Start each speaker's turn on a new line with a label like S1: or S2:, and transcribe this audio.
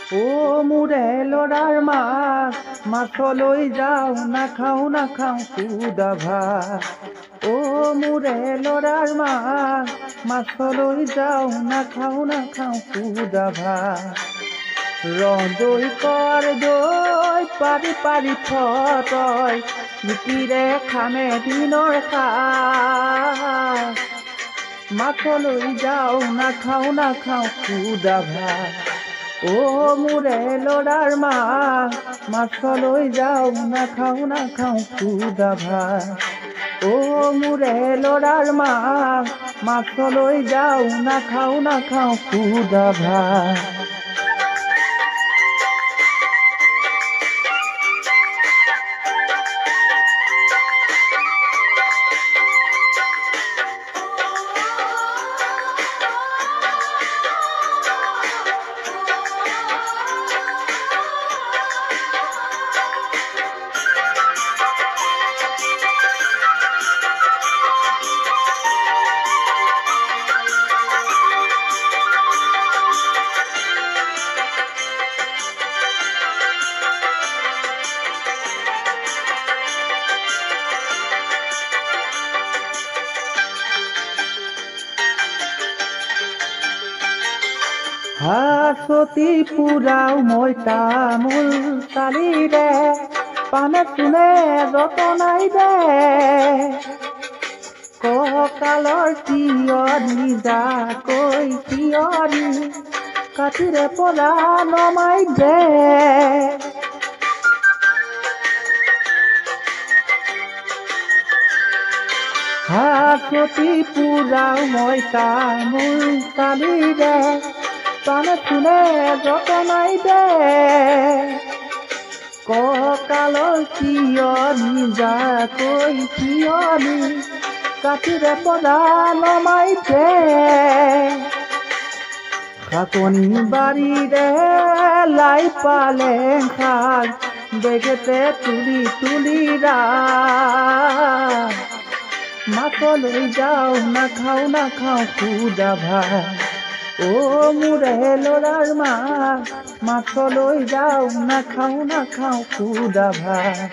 S1: ও মোৰে ল'ৰাৰ মাছলৈ যাওঁ নাখাওঁ সুদা ভাত। ও মোৰে ল'ৰাৰ মাছলৈ যাওঁ নাখাওঁ সুদা ভাত। ৰন্ধৈ কৰ দৈ পাৰি ফটৈ জুতিৰে খামে দিনৰ সাজ। মাছলৈ যাওঁ নাখাওঁ সুদা ভাত। ও মোৰে ল'ৰাৰ মাছলৈ যাওঁ নাখাওঁ সুদা ভাত। ও মোৰে ল'ৰাৰ মাছলৈ যাওঁ নাখাওঁ সুদা ভাত। হাঁচতি পুৰাও মই তামোল চালিৰে পানে চুনে যতনাই দে। কঁকালৰ চিঞৰি যাকৈ চিঞৰি কাঠিৰে পৰা নমাই দে। হাঁচতি পুৰাও মই তামোল চালিৰে পানে চুনে যতনাই দে। কঁকালৰ চিঞৰি যাকৈ চিঞৰি কাঠিৰে পৰা নমাই দে। শাকনি বাৰীৰে লাই পালেং শাক বেগেতে তুলি ৰাখ। মাছলৈ যাওঁ নাখাওঁ সুদা ভাত। ও মোৰে ল'ৰাৰ মাছলৈ যাওঁ নাখাওঁ সুদা ভাত।